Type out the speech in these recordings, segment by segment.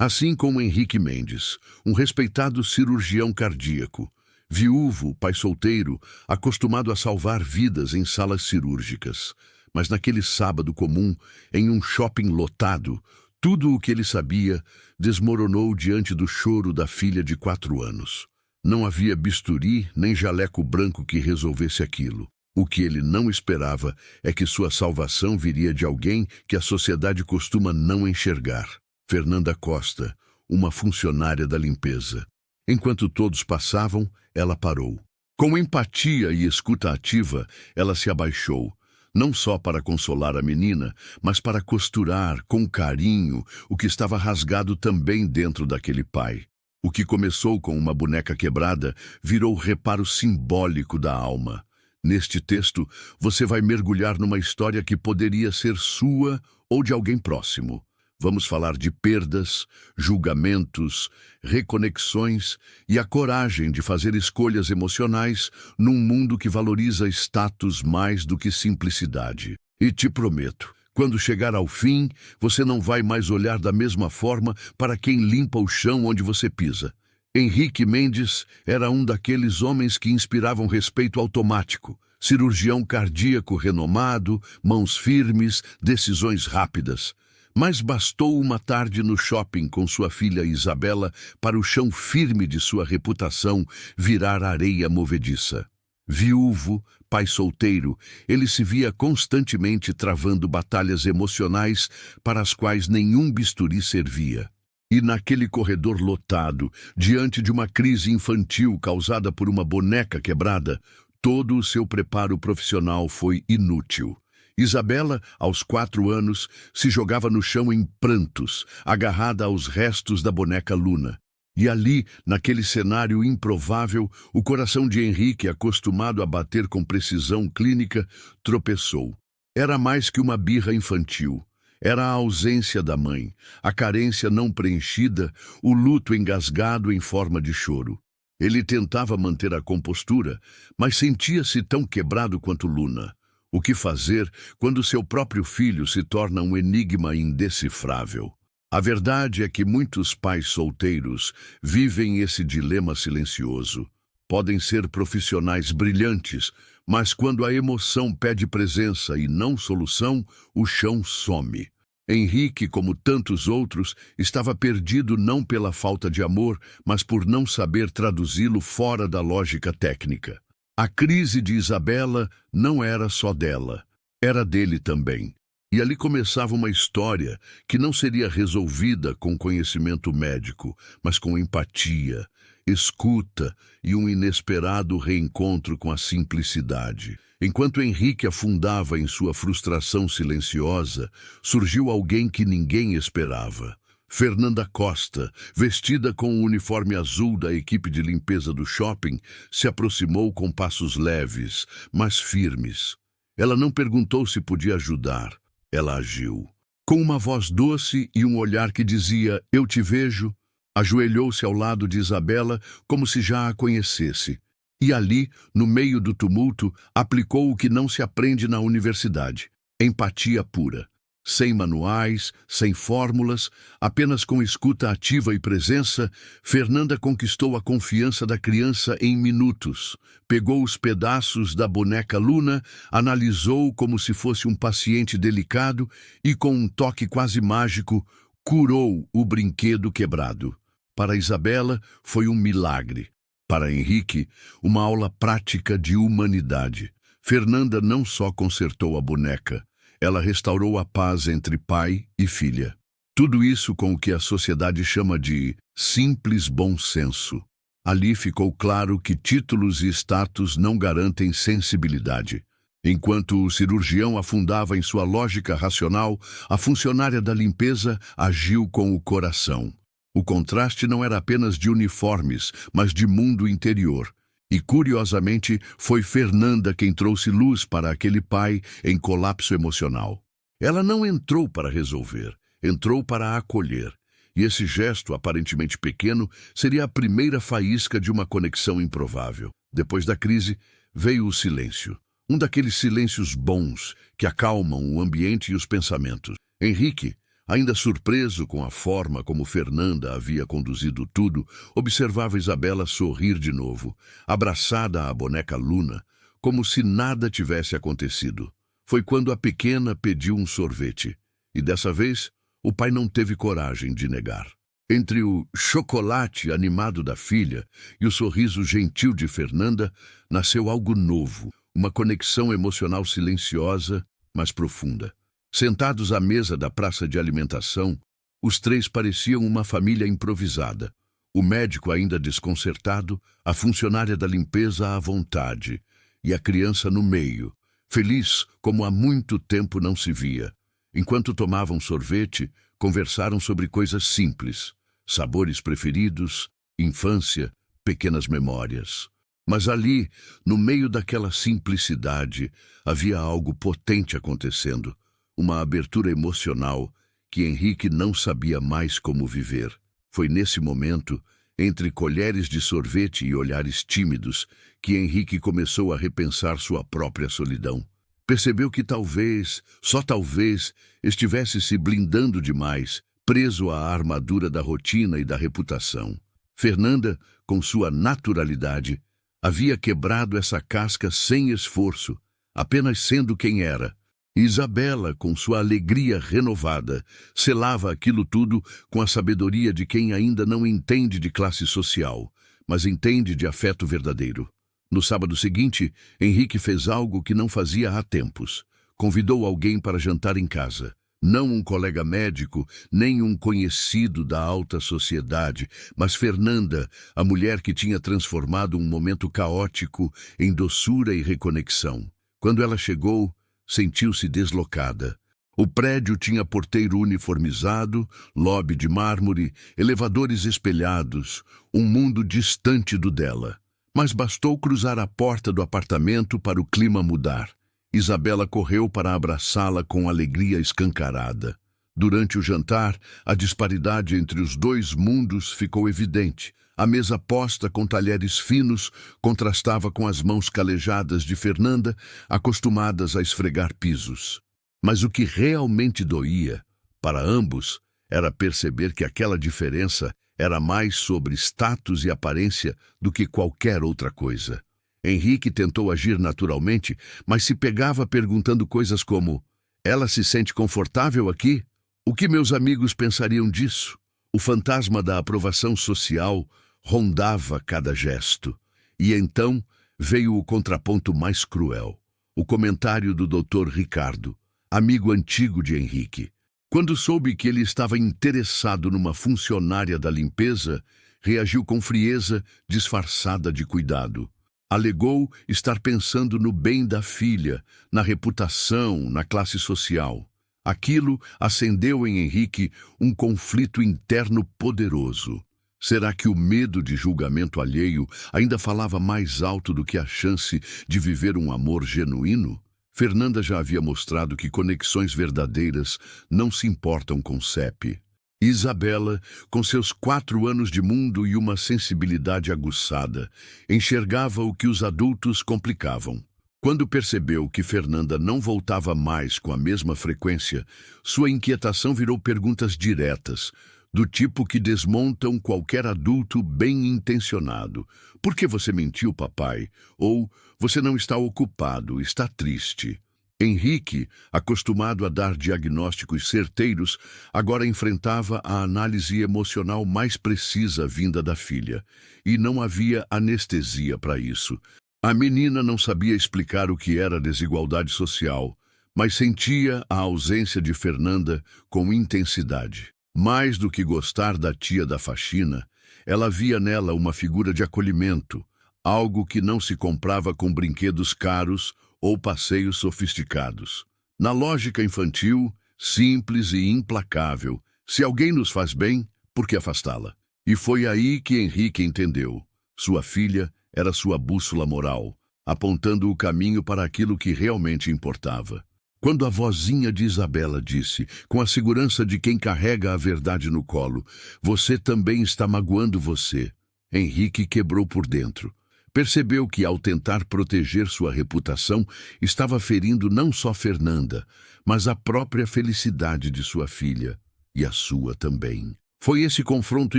Assim como Henrique Mendes, um respeitado cirurgião cardíaco, viúvo, pai solteiro, acostumado a salvar vidas em salas cirúrgicas. Mas naquele sábado comum, em um shopping lotado, tudo o que ele sabia desmoronou diante do choro da filha de 4 anos. Não havia bisturi nem jaleco branco que resolvesse aquilo. O que ele não esperava é que sua salvação viria de alguém que a sociedade costuma não enxergar. Fernanda Costa, uma funcionária da limpeza. Enquanto todos passavam, ela parou. Com empatia e escuta ativa, ela se abaixou, não só para consolar a menina, mas para costurar com carinho o que estava rasgado também dentro daquele pai. O que começou com uma boneca quebrada virou reparo simbólico da alma. Neste texto, você vai mergulhar numa história que poderia ser sua ou de alguém próximo. Vamos falar de perdas, julgamentos, reconexões e a coragem de fazer escolhas emocionais num mundo que valoriza status mais do que simplicidade. E te prometo, quando chegar ao fim, você não vai mais olhar da mesma forma para quem limpa o chão onde você pisa. Henrique Mendes era um daqueles homens que inspiravam respeito automático. Cirurgião cardíaco renomado, mãos firmes, decisões rápidas. Mas bastou uma tarde no shopping com sua filha Isabela para o chão firme de sua reputação virar areia movediça. Viúvo, pai solteiro, ele se via constantemente travando batalhas emocionais para as quais nenhum bisturi servia. E naquele corredor lotado, diante de uma crise infantil causada por uma boneca quebrada, todo o seu preparo profissional foi inútil. Isabela, aos 4 anos, se jogava no chão em prantos, agarrada aos restos da boneca Luna. E ali, naquele cenário improvável, o coração de Henrique, acostumado a bater com precisão clínica, tropeçou. Era mais que uma birra infantil. Era a ausência da mãe, a carência não preenchida, o luto engasgado em forma de choro. Ele tentava manter a compostura, mas sentia-se tão quebrado quanto Luna. O que fazer quando seu próprio filho se torna um enigma indecifrável? A verdade é que muitos pais solteiros vivem esse dilema silencioso. Podem ser profissionais brilhantes, mas quando a emoção pede presença e não solução, o chão some. Henrique, como tantos outros, estava perdido não pela falta de amor, mas por não saber traduzi-lo fora da lógica técnica. A crise de Isabela não era só dela, era dele também. E ali começava uma história que não seria resolvida com conhecimento médico, mas com empatia, escuta e um inesperado reencontro com a simplicidade. Enquanto Henrique afundava em sua frustração silenciosa, surgiu alguém que ninguém esperava. Fernanda Costa, vestida com o uniforme azul da equipe de limpeza do shopping, se aproximou com passos leves, mas firmes. Ela não perguntou se podia ajudar. Ela agiu. Com uma voz doce e um olhar que dizia, "Eu te vejo", ajoelhou-se ao lado de Isabela como se já a conhecesse. E ali, no meio do tumulto, aplicou o que não se aprende na universidade: empatia pura. Sem manuais, sem fórmulas, apenas com escuta ativa e presença, Fernanda conquistou a confiança da criança em minutos. Pegou os pedaços da boneca Luna, analisou como se fosse um paciente delicado e, com um toque quase mágico, curou o brinquedo quebrado. Para Isabela, foi um milagre. Para Henrique, uma aula prática de humanidade. Fernanda não só consertou a boneca, ela restaurou a paz entre pai e filha. Tudo isso com o que a sociedade chama de simples bom senso. Ali ficou claro que títulos e status não garantem sensibilidade. Enquanto o cirurgião afundava em sua lógica racional, a funcionária da limpeza agiu com o coração. O contraste não era apenas de uniformes, mas de mundo interior. E, curiosamente, foi Fernanda quem trouxe luz para aquele pai em colapso emocional. Ela não entrou para resolver, entrou para acolher. E esse gesto, aparentemente pequeno, seria a primeira faísca de uma conexão improvável. Depois da crise, veio o silêncio. Um daqueles silêncios bons, que acalmam o ambiente e os pensamentos. Henrique, Ainda surpreso com a forma como Fernanda havia conduzido tudo, observava Isabela sorrir de novo, abraçada à boneca Luna, como se nada tivesse acontecido. Foi quando a pequena pediu um sorvete, e dessa vez o pai não teve coragem de negar. Entre o chocolate animado da filha e o sorriso gentil de Fernanda, nasceu algo novo, uma conexão emocional silenciosa, mas profunda. Sentados à mesa da praça de alimentação, os três pareciam uma família improvisada. O médico ainda desconcertado, a funcionária da limpeza à vontade, e a criança no meio, feliz como há muito tempo não se via. Enquanto tomavam sorvete, conversaram sobre coisas simples, sabores preferidos, infância, pequenas memórias. Mas ali, no meio daquela simplicidade, havia algo potente acontecendo, uma abertura emocional que Henrique não sabia mais como viver. Foi nesse momento, entre colheres de sorvete e olhares tímidos, que Henrique começou a repensar sua própria solidão. Percebeu que talvez, só talvez, estivesse se blindando demais, preso à armadura da rotina e da reputação. Fernanda, com sua naturalidade, havia quebrado essa casca sem esforço, apenas sendo quem era. Isabela, com sua alegria renovada, selava aquilo tudo com a sabedoria de quem ainda não entende de classe social, mas entende de afeto verdadeiro. No sábado seguinte, Henrique fez algo que não fazia há tempos. Convidou alguém para jantar em casa. Não um colega médico, nem um conhecido da alta sociedade, mas Fernanda, a mulher que tinha transformado um momento caótico em doçura e reconexão. Quando ela chegou, sentiu-se deslocada. O prédio tinha porteiro uniformizado, lobby de mármore, elevadores espelhados, um mundo distante do dela. Mas bastou cruzar a porta do apartamento para o clima mudar. Isabela correu para abraçá-la com alegria escancarada. Durante o jantar, a disparidade entre os dois mundos ficou evidente. A mesa posta com talheres finos contrastava com as mãos calejadas de Fernanda, acostumadas a esfregar pisos. Mas o que realmente doía, para ambos, era perceber que aquela diferença era mais sobre status e aparência do que qualquer outra coisa. Henrique tentou agir naturalmente, mas se pegava perguntando coisas como: ela se sente confortável aqui? O que meus amigos pensariam disso? O fantasma da aprovação social rondava cada gesto. E então veio o contraponto mais cruel. O comentário do Dr. Ricardo, amigo antigo de Henrique. Quando soube que ele estava interessado numa funcionária da limpeza, reagiu com frieza disfarçada de cuidado. Alegou estar pensando no bem da filha, na reputação, na classe social. Aquilo acendeu em Henrique um conflito interno poderoso. Será que o medo de julgamento alheio ainda falava mais alto do que a chance de viver um amor genuíno? Fernanda já havia mostrado que conexões verdadeiras não se importam com CEP. Isabela, com seus 4 anos de mundo e uma sensibilidade aguçada, enxergava o que os adultos complicavam. Quando percebeu que Fernanda não voltava mais com a mesma frequência, sua inquietação virou perguntas diretas, do tipo que desmontam qualquer adulto bem-intencionado. Por que você mentiu, papai? Ou você não está ocupado, está triste? Henrique, acostumado a dar diagnósticos certeiros, agora enfrentava a análise emocional mais precisa vinda da filha. E não havia anestesia para isso. A menina não sabia explicar o que era desigualdade social, mas sentia a ausência de Fernanda com intensidade. Mais do que gostar da tia da faxina, ela via nela uma figura de acolhimento, algo que não se comprava com brinquedos caros ou passeios sofisticados. Na lógica infantil, simples e implacável, se alguém nos faz bem, por que afastá-la? E foi aí que Henrique entendeu. Sua filha era sua bússola moral, apontando o caminho para aquilo que realmente importava. Quando a vozinha de Isabela disse, com a segurança de quem carrega a verdade no colo, você também está magoando você, Henrique quebrou por dentro. Percebeu que, ao tentar proteger sua reputação, estava ferindo não só Fernanda, mas a própria felicidade de sua filha. e a sua também. Foi esse confronto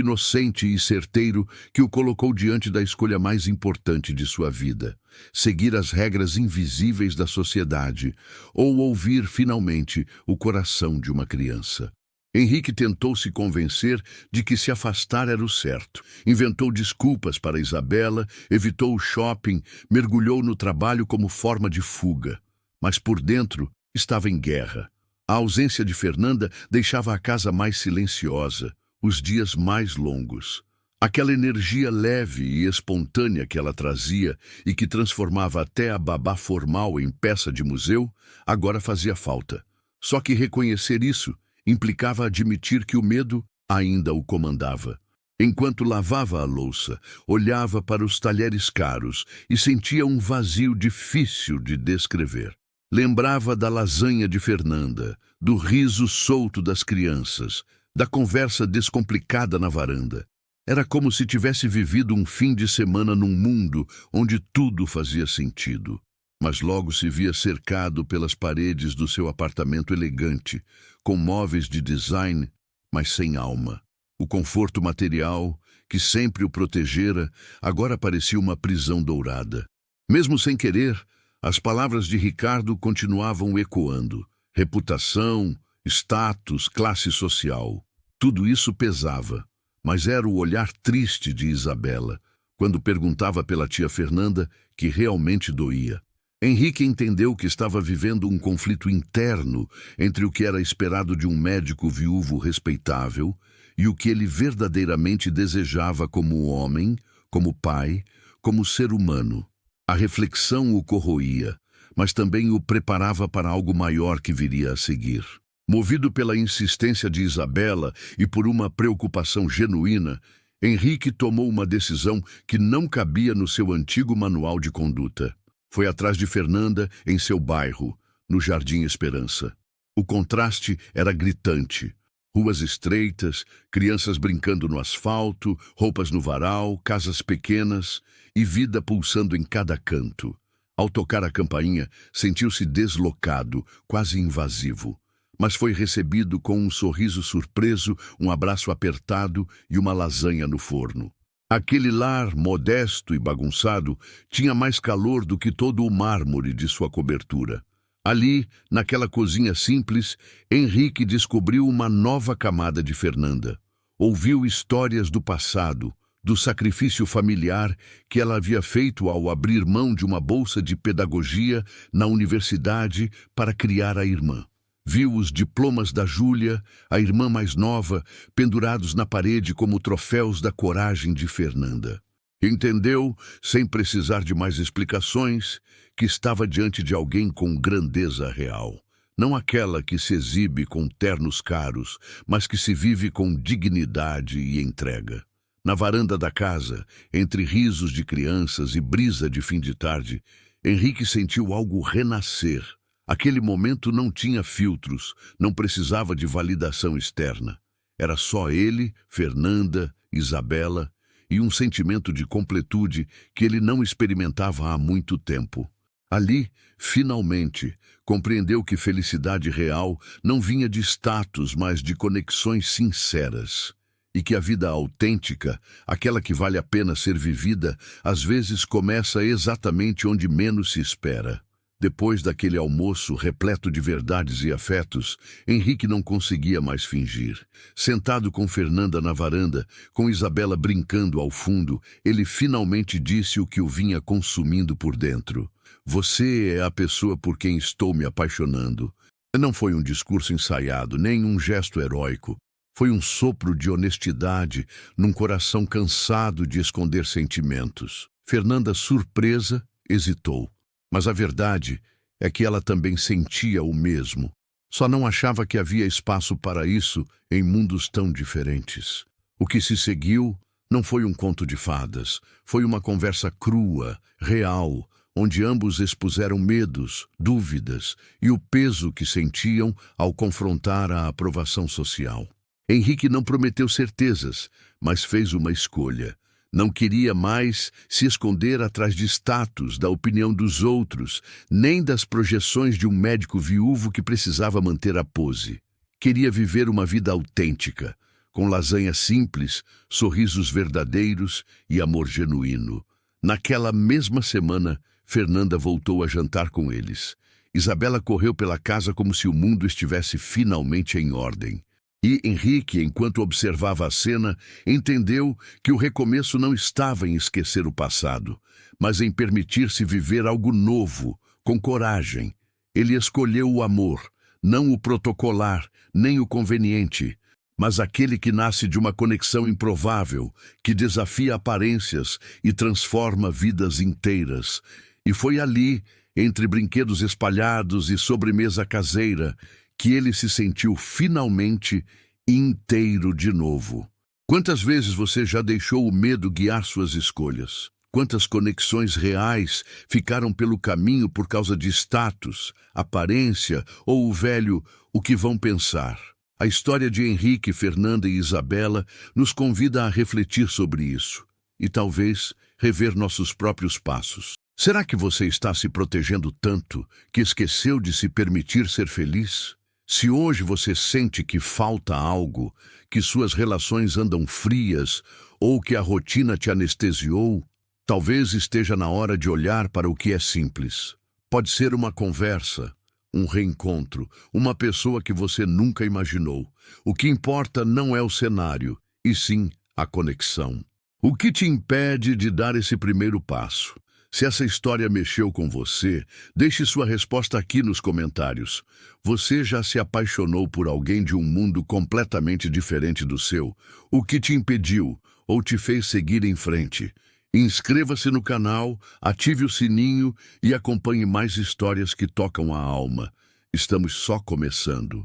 inocente e certeiro que o colocou diante da escolha mais importante de sua vida: seguir as regras invisíveis da sociedade ou ouvir finalmente o coração de uma criança. Henrique tentou se convencer de que se afastar era o certo. Inventou desculpas para Isabela, evitou o shopping, mergulhou no trabalho como forma de fuga. Mas por dentro estava em guerra. A ausência de Fernanda deixava a casa mais silenciosa, os dias mais longos. Aquela energia leve e espontânea que ela trazia e que transformava até a babá formal em peça de museu, agora fazia falta. Só que reconhecer isso implicava admitir que o medo ainda o comandava. Enquanto lavava a louça, olhava para os talheres caros e sentia um vazio difícil de descrever. Lembrava da lasanha de Fernanda, do riso solto das crianças, da conversa descomplicada na varanda. Era como se tivesse vivido um fim de semana num mundo onde tudo fazia sentido. Mas logo se via cercado pelas paredes do seu apartamento elegante, com móveis de design, mas sem alma. O conforto material, que sempre o protegera, agora parecia uma prisão dourada. Mesmo sem querer, as palavras de Ricardo continuavam ecoando. Reputação, status, classe social. Tudo isso pesava, mas era o olhar triste de Isabela, quando perguntava pela tia Fernanda, que realmente doía. Henrique entendeu que estava vivendo um conflito interno entre o que era esperado de um médico viúvo respeitável e o que ele verdadeiramente desejava como homem, como pai, como ser humano. A reflexão o corroía, mas também o preparava para algo maior que viria a seguir. Movido pela insistência de Isabela e por uma preocupação genuína, Henrique tomou uma decisão que não cabia no seu antigo manual de conduta. Foi atrás de Fernanda em seu bairro, no Jardim Esperança. O contraste era gritante. Ruas estreitas, crianças brincando no asfalto, roupas no varal, casas pequenas e vida pulsando em cada canto. Ao tocar a campainha, sentiu-se deslocado, quase invasivo. Mas foi recebido com um sorriso surpreso, um abraço apertado e uma lasanha no forno. Aquele lar, modesto e bagunçado, tinha mais calor do que todo o mármore de sua cobertura. Ali, naquela cozinha simples, Henrique descobriu uma nova camada de Fernanda. Ouviu histórias do passado, do sacrifício familiar que ela havia feito ao abrir mão de uma bolsa de pedagogia na universidade para criar a irmã. Viu os diplomas da Júlia, a irmã mais nova, pendurados na parede como troféus da coragem de Fernanda. Entendeu, sem precisar de mais explicações, que estava diante de alguém com grandeza real. Não aquela que se exibe com ternos caros, mas que se vive com dignidade e entrega. Na varanda da casa, entre risos de crianças e brisa de fim de tarde, Henrique sentiu algo renascer. Aquele momento não tinha filtros, não precisava de validação externa. Era só ele, Fernanda, Isabela e um sentimento de completude que ele não experimentava há muito tempo. Ali, finalmente, compreendeu que felicidade real não vinha de status, mas de conexões sinceras. E que a vida autêntica, aquela que vale a pena ser vivida, às vezes começa exatamente onde menos se espera. Depois daquele almoço repleto de verdades e afetos, Henrique não conseguia mais fingir. Sentado com Fernanda na varanda, com Isabela brincando ao fundo, ele finalmente disse o que o vinha consumindo por dentro. Você é a pessoa por quem estou me apaixonando. Não foi um discurso ensaiado, nem um gesto heróico. Foi um sopro de honestidade num coração cansado de esconder sentimentos. Fernanda, surpresa, hesitou. Mas a verdade é que ela também sentia o mesmo. Só não achava que havia espaço para isso em mundos tão diferentes. O que se seguiu não foi um conto de fadas. Foi uma conversa crua, real, onde ambos expuseram medos, dúvidas e o peso que sentiam ao confrontar a aprovação social. Henrique não prometeu certezas, mas fez uma escolha. Não queria mais se esconder atrás de status, da opinião dos outros, nem das projeções de um médico viúvo que precisava manter a pose. Queria viver uma vida autêntica, com lasanha simples, sorrisos verdadeiros e amor genuíno. Naquela mesma semana, Fernanda voltou a jantar com eles. Isabela correu pela casa como se o mundo estivesse finalmente em ordem. E Henrique, enquanto observava a cena, entendeu que o recomeço não estava em esquecer o passado, mas em permitir-se viver algo novo, com coragem. Ele escolheu o amor, não o protocolar, nem o conveniente, mas aquele que nasce de uma conexão improvável, que desafia aparências e transforma vidas inteiras. E foi ali, entre brinquedos espalhados e sobremesa caseira, que ele se sentiu finalmente inteiro de novo. Quantas vezes você já deixou o medo guiar suas escolhas? Quantas conexões reais ficaram pelo caminho por causa de status, aparência ou o velho "o que vão pensar"? A história de Henrique, Fernanda e Isabela nos convida a refletir sobre isso e talvez rever nossos próprios passos. Será que você está se protegendo tanto que esqueceu de se permitir ser feliz? Se hoje você sente que falta algo, que suas relações andam frias ou que a rotina te anestesiou, talvez esteja na hora de olhar para o que é simples. Pode ser uma conversa, um reencontro, uma pessoa que você nunca imaginou. O que importa não é o cenário, e sim a conexão. O que te impede de dar esse primeiro passo? Se essa história mexeu com você, deixe sua resposta aqui nos comentários. Você já se apaixonou por alguém de um mundo completamente diferente do seu? O que te impediu ou te fez seguir em frente? Inscreva-se no canal, ative o sininho e acompanhe mais histórias que tocam a alma. Estamos só começando.